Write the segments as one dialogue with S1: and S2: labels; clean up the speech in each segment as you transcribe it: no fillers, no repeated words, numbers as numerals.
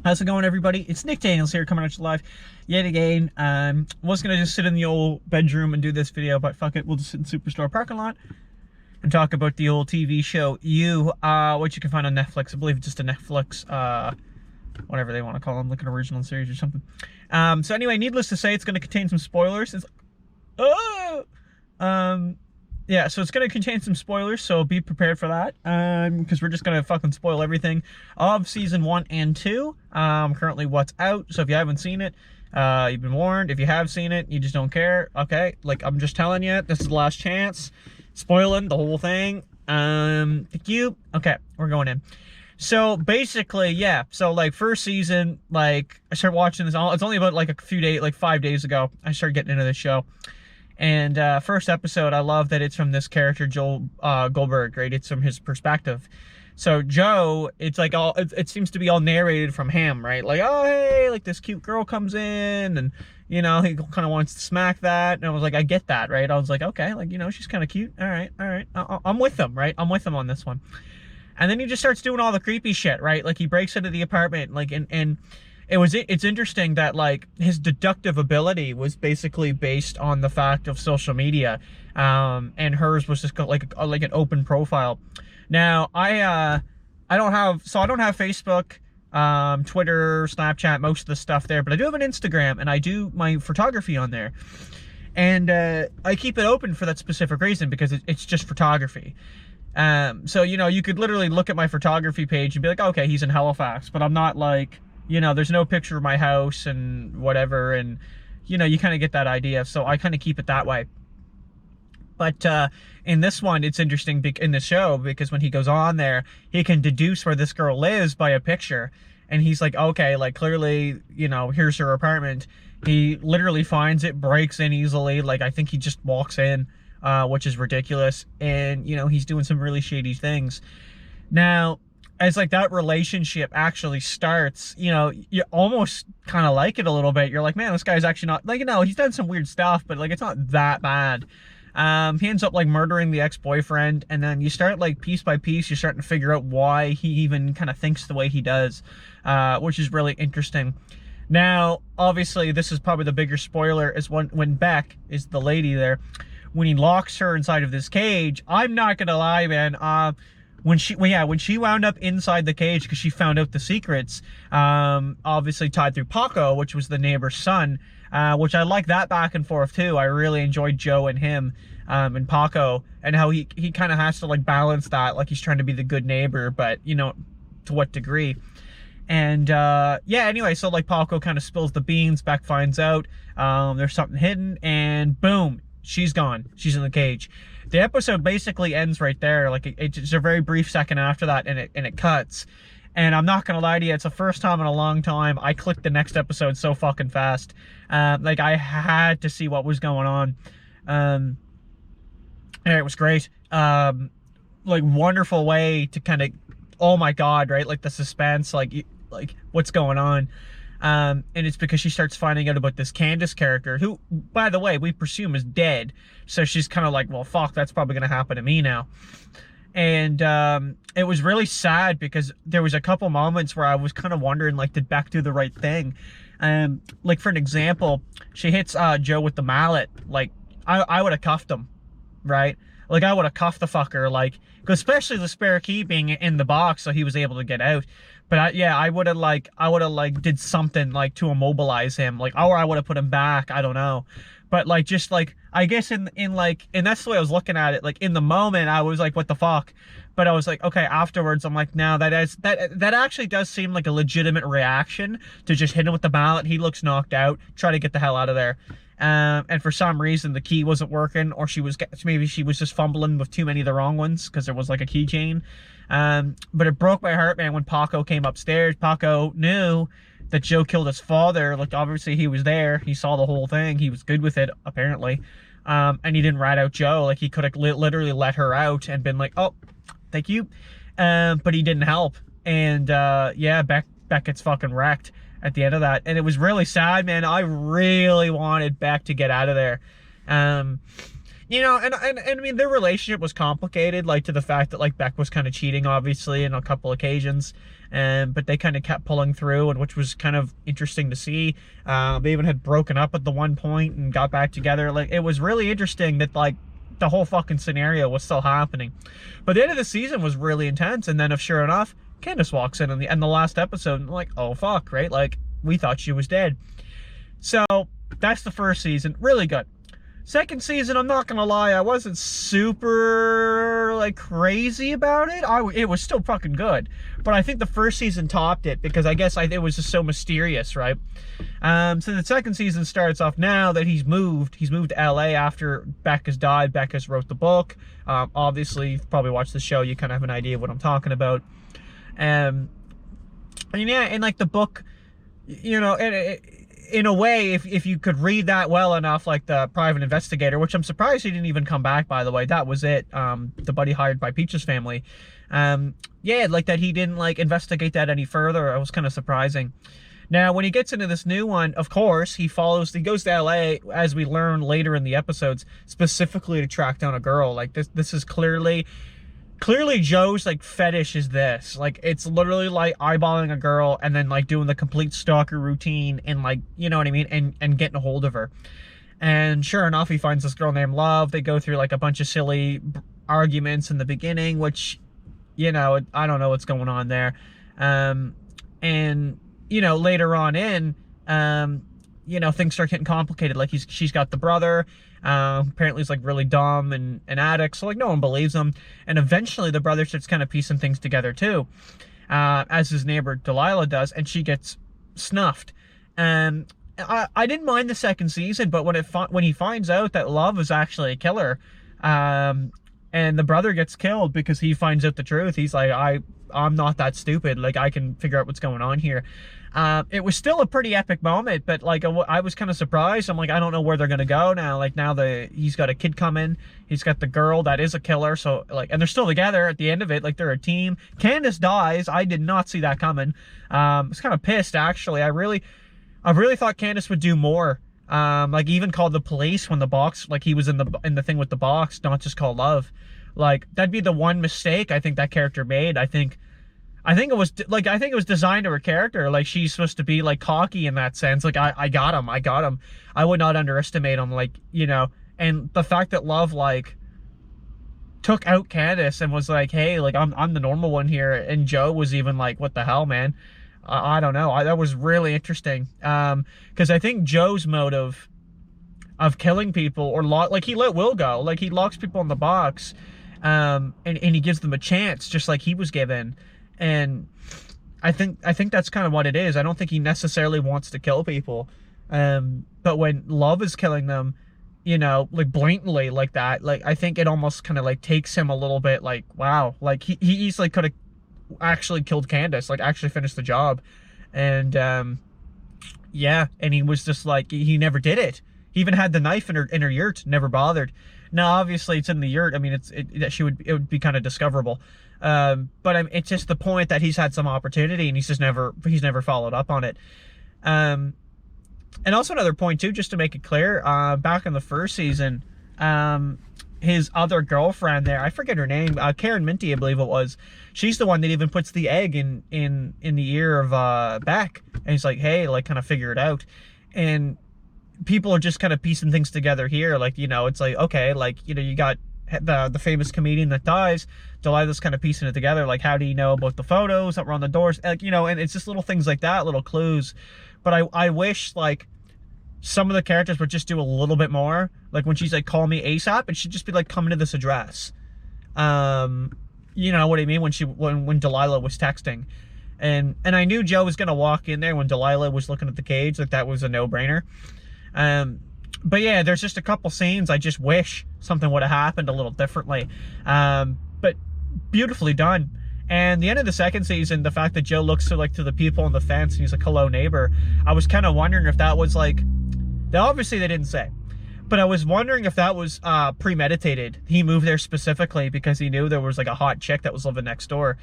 S1: How's it going, everybody? It's Nick Daniels here, coming at you live yet again. Was gonna just sit in the old bedroom and do this video, but fuck it, we'll just sit in Superstore parking lot and talk about the old TV show You, which you can find on Netflix. I believe it's just a Netflix, whatever they want to call them, like an original series or something. So anyway, needless to say, it's gonna contain some spoilers. Yeah, so it's going to contain some spoilers, so be prepared for that, because we're just going to fucking spoil everything of season 1 and 2, currently what's out. So if you haven't seen it, you've been warned. If you have seen it, you just don't care, okay? Like, I'm just telling you, this is the last chance. Spoiling the whole thing. Thank you. Okay, we're going in. So basically, yeah, so like first season, like I started watching this, it's only about like a few days, like 5 days ago, I started getting into this show. And first episode, I love that it's from this character, Joel Goldberg, right? It's from his perspective. So Joe, it's like all, it seems to be all narrated from him, right? Like, oh, hey, like this cute girl comes in and, you know, he kind of wants to smack that. And I was like, I get that, right? I was like, okay, like, you know, she's kind of cute. All right. I'm with them, right? I'm with them on this one. And then he just starts doing all the creepy shit, right? Like he breaks into the apartment, like, and it's interesting that like his deductive ability was basically based on the fact of social media, and hers was just like an open profile. Now I don't have Facebook, Twitter, Snapchat, most of the stuff there, but I do have an Instagram and I do my photography on there, and I keep it open for that specific reason, because it's just photography. So you know, you could literally look at my photography page and be like, okay, he's in Halifax, but I'm not like, you know, there's no picture of my house and whatever, and, you know, you kind of get that idea, so I kind of keep it that way. But in this one, it's interesting in the show, because when he goes on there, he can deduce where this girl lives by a picture, and he's like, okay, like, clearly, you know, here's her apartment. He literally finds it, breaks in easily, like, I think he just walks in, which is ridiculous, and, you know, he's doing some really shady things. Now, as like that relationship actually starts, you know, you almost kind of like it a little bit. You're like, man, this guy's actually not, like, you know, he's done some weird stuff, but like, it's not that bad. He ends up like murdering the ex-boyfriend, and then you start like piece by piece, you're starting to figure out why he even kind of thinks the way he does, which is really interesting. Now, obviously, this is probably the bigger spoiler, is when Beck is the lady there, when he locks her inside of this cage. I'm not gonna lie, man, when she wound up inside the cage because she found out the secrets, obviously tied through Paco, which was the neighbor's son, which I like that back and forth too. I really enjoyed Joe and him, and Paco, and how he kind of has to like balance that, like he's trying to be the good neighbor, but you know, to what degree. And yeah, anyway, so like Paco kind of spills the beans, Beck finds out there's something hidden, and boom, she's gone. She's in the cage. The episode basically ends right there. Like it's a very brief second after that, and it cuts. And I'm not gonna lie to you, it's the first time in a long time I clicked the next episode so fucking fast. Like I had to see what was going on. And it was great. Like wonderful way to kind of, oh my god, right? Like the suspense, like what's going on. And it's because she starts finding out about this Candace character, who, by the way, we presume is dead. So she's kind of like, well, fuck, that's probably going to happen to me now. And it was really sad, because there was a couple moments where I was kind of wondering, like, did Beck do the right thing? Like, for an example, she hits Joe with the mallet. Like, I would have cuffed him, right? Like, I would have cuffed the fucker, like, especially the spare key being in the box, so he was able to get out. But yeah, I would have did something like to immobilize him, like, or I would have put him back. I don't know, but like, just like, I guess and that's the way I was looking at it. Like in the moment, I was like, what the fuck? But I was like, okay, afterwards, I'm like, now that actually does seem like a legitimate reaction to just hit him with the mallet. He looks knocked out. Try to get the hell out of there. And for some reason the key wasn't working, or maybe she was just fumbling with too many of the wrong ones, because there was like a keychain. But it broke my heart, man, when Paco came upstairs. Paco knew that Joe killed his father. Like, obviously he was there, he saw the whole thing, he was good with it, apparently. And he didn't rat out Joe. Like, he could have literally let her out and been like, oh, thank you. But he didn't help. And yeah, Beck gets fucking wrecked at the end of that, and it was really sad, man. I really wanted Beck to get out of there. You know, and I mean, their relationship was complicated, like to the fact that like Beck was kind of cheating, obviously, on a couple occasions, and but they kind of kept pulling through, and which was kind of interesting to see. They even had broken up at the one point and got back together. Like, it was really interesting that like the whole fucking scenario was still happening. But the end of the season was really intense, and then if sure enough, Candace walks in the last episode, and like, oh fuck, right? Like, we thought she was dead. So that's the first season, really good. Second season, I'm not gonna lie, I wasn't super like crazy about it. It was still fucking good, but I think the first season topped it because I guess it was just so mysterious, right? So the second season starts off now that he's moved to LA after Beck has died. Beck has wrote the book. Obviously, you've probably watched the show, you kind of have an idea of what I'm talking about. And yeah, and like the book, you know, in a way, if you could read that well enough, like the private investigator, which I'm surprised he didn't even come back, by the way, that was it, the buddy hired by Peach's family, yeah, like that he didn't like investigate that any further. It was kind of surprising. Now, when he gets into this new one, of course, he goes to LA, as we learn later in the episodes, specifically to track down a girl. Like, this is clearly Joe's like fetish is this. Like, it's literally like eyeballing a girl and then like doing the complete stalker routine and like, you know what I mean, and getting a hold of her. And sure enough, he finds this girl named Love. They go through like a bunch of silly arguments in the beginning, which, you know, I don't know what's going on there. And you know, later on in, you know, things start getting complicated. Like, she's got the brother, apparently he's like really dumb and an addict, so like no one believes him. And eventually the brother starts kind of piecing things together too, as his neighbor Delilah does, and she gets snuffed. I didn't mind the second season, but when he finds out that Love is actually a killer, and the brother gets killed because he finds out the truth, he's like, I'm not that stupid, like I can figure out what's going on here. It was still a pretty epic moment, but like I was kind of surprised. I'm like, I don't know where they're gonna go now. Like, now he's got a kid coming, he's got the girl that is a killer, so like, and they're still together at the end of it, like they're a team. Candace dies. I did not see that coming. I was kind of pissed, actually. I really thought Candace would do more. Like, even called the police when the box, like he was in the thing with the box, not just call Love. Like, that'd be the one mistake I think that character made. I think it was designed to her character. Like, she's supposed to be like cocky in that sense. Like, I got him. I would not underestimate him. Like, you know, and the fact that Love like took out Candace and was like, hey, like I'm the normal one here, and Joe was even like, what the hell, man? I don't know. That was really interesting. Because I think Joe's motive of killing people, or like he let Will go, like he locks people in the box, and he gives them a chance, just like he was given. And I think that's kind of what it is. I don't think he necessarily wants to kill people, but when Love is killing them, you know, like blatantly like that, like I think it almost kind of like takes him a little bit like, wow, like he easily could have actually killed Candace, like actually finished the job. And yeah, and he was just like, he never did it. He even had the knife in her yurt, never bothered. Now obviously it's in the yurt, I mean it would be kind of discoverable, but it's just the point that he's had some opportunity and he's never followed up on it. And also another point too, just to make it clear, back in the first season, his other girlfriend there, I forget her name, Karen Minty, I believe it was. She's the one that even puts the egg in the ear of Beck, and he's like, hey, like kind of figure it out. And people are just kind of piecing things together here, like, you know, it's like, okay, like, you know, you got the famous comedian that dies, Delilah's kind of piecing it together, like, how do you know about the photos that were on the doors, like, you know, and it's just little things like that, little clues. But I wish like some of the characters would just do a little bit more. Like when she's like, call me ASAP, it should just be like, come to this address. You know what I mean? When Delilah was texting, and I knew Joe was gonna walk in there when Delilah was looking at the cage, like that was a no-brainer. But yeah, there's just a couple scenes I just wish something would have happened a little differently. But beautifully done. And the end of the second season, the fact that Joe looks to the people on the fence and he's like, hello neighbor, I was kind of wondering if that was like, obviously they didn't say, but I was wondering if that was premeditated. He moved there specifically because he knew there was like a hot chick that was living next door.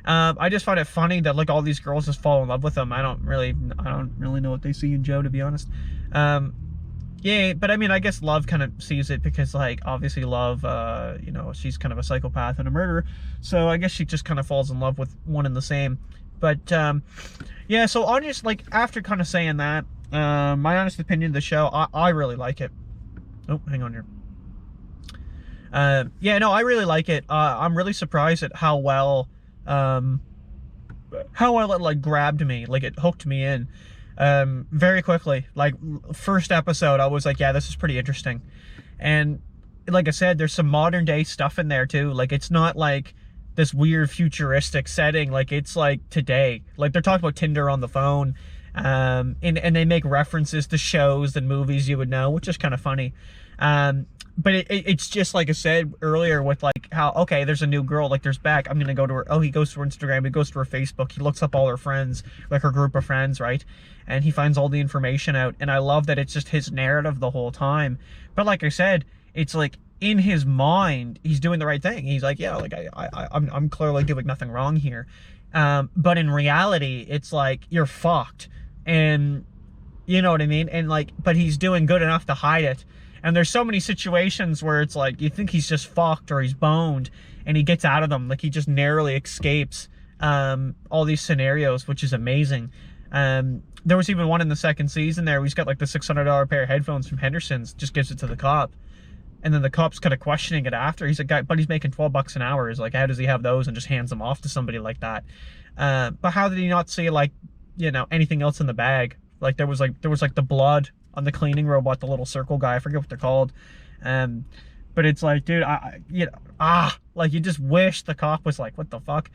S1: I just find it funny that like all these girls just fall in love with him. I don't really know what they see in Joe, to be honest. Yeah, but I mean, I guess Love kind of sees it because, like, obviously Love, you know, she's kind of a psychopath and a murderer. So I guess she just kind of falls in love with one and the same. But, yeah, so honest, like, after kind of saying that, my honest opinion of the show, I really like it. Oh, hang on here. Yeah, no, I really like it. I'm really surprised at how well it, like, grabbed me, like, it hooked me in. Very quickly. Like, first episode, I was like, yeah, this is pretty interesting. And like I said, there's some modern day stuff in there too. Like, it's not like this weird futuristic setting. Like, it's like today. Like, they're talking about Tinder on the phone. And they make references to shows and movies you would know, which is kind of funny. But it's just like I said earlier with, like, how, okay, there's a new girl, like, there's Beck, I'm gonna go to her, oh, he goes to her Instagram, he goes to her Facebook, he looks up all her friends, like her group of friends, right? And he finds all the information out, and I love that it's just his narrative the whole time. But like I said, it's like, in his mind, he's doing the right thing. He's like, yeah, like, I'm clearly doing nothing wrong here. But in reality, it's like, you're fucked. And, you know what I mean? And, like, but he's doing good enough to hide it. And there's so many situations where it's like, you think he's just fucked or he's boned, and he gets out of them. Like, he just narrowly escapes all these scenarios, which is amazing. There was even one in the second season there where he's got, like, the $600 pair of headphones from Henderson's, just gives it to the cop. And then the cop's kind of questioning it after. He's like, but he's making $12 an hour. He's like, how does he have those? And just hands them off to somebody like that. But how did he not see, like, you know, anything else in the bag? Like, there was like the blood on the cleaning robot, the little circle guy. I forget what they're called. But it's like, dude, you know, like, you just wish the cop was like, what the fuck?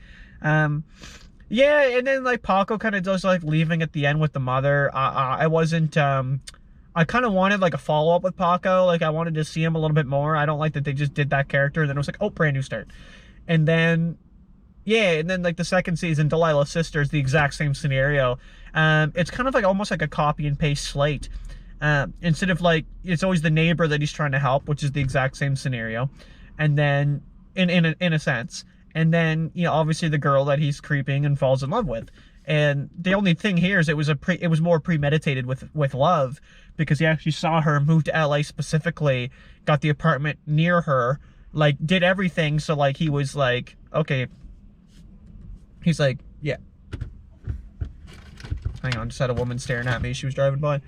S1: Yeah, and then, like, Paco kind of does, like, leaving at the end with the mother. I wasn't, I kind of wanted, like, a follow-up with Paco. Like, I wanted to see him a little bit more. I don't like that they just did that character, and then it was like, oh, brand new start. And then, yeah, and then, like, the second season, Delilah's sister is the exact same scenario. It's kind of like almost like a copy and paste slate. Instead of, like, it's always the neighbor that he's trying to help, which is the exact same scenario. And then, in a sense. And then, you know, obviously the girl that he's creeping and falls in love with. And the only thing here is it was more premeditated with Love, because he actually saw her, move to LA specifically, got the apartment near her, like, did everything. So, like, he was like, okay. He's like, yeah. Hang on, just had a woman staring at me. She was driving by.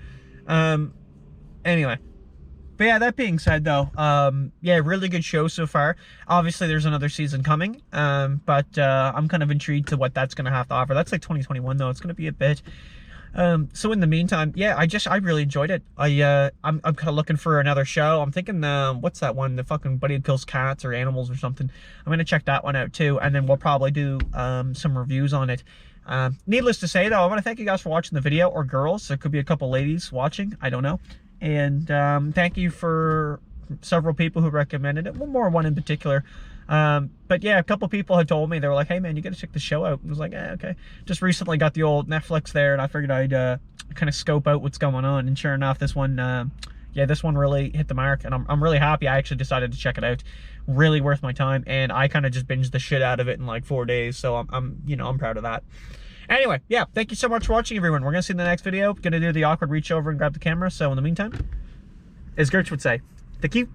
S1: Anyway. But yeah, that being said, though, yeah, really good show so far. Obviously, there's another season coming, but I'm kind of intrigued to what that's going to have to offer. That's like 2021, though. It's going to be a bit. So in the meantime, yeah, I really enjoyed it. I'm kind of looking for another show. I'm thinking, what's that one? The fucking Buddy Who Kills Cats or Animals or something. I'm going to check that one out, too, and then we'll probably do some reviews on it. Needless to say, though, I want to thank you guys for watching the video, or girls. There could be a couple ladies watching. I don't know. And thank you for several people who recommended it. One in particular. But yeah, a couple people had told me, they were like, hey man, you gotta check the show out. And I was like, okay. Just recently got the old Netflix there, and I figured I'd kind of scope out what's going on. And sure enough, this one, yeah, this one really hit the mark, and I'm really happy I actually decided to check it out. Really worth my time, and I kind of just binged the shit out of it in like 4 days, so I'm proud of that. Anyway, yeah, thank you so much for watching, everyone. We're gonna see you in the next video. Gonna do the awkward reach over and grab the camera. So in the meantime, as Gertz would say, thank you.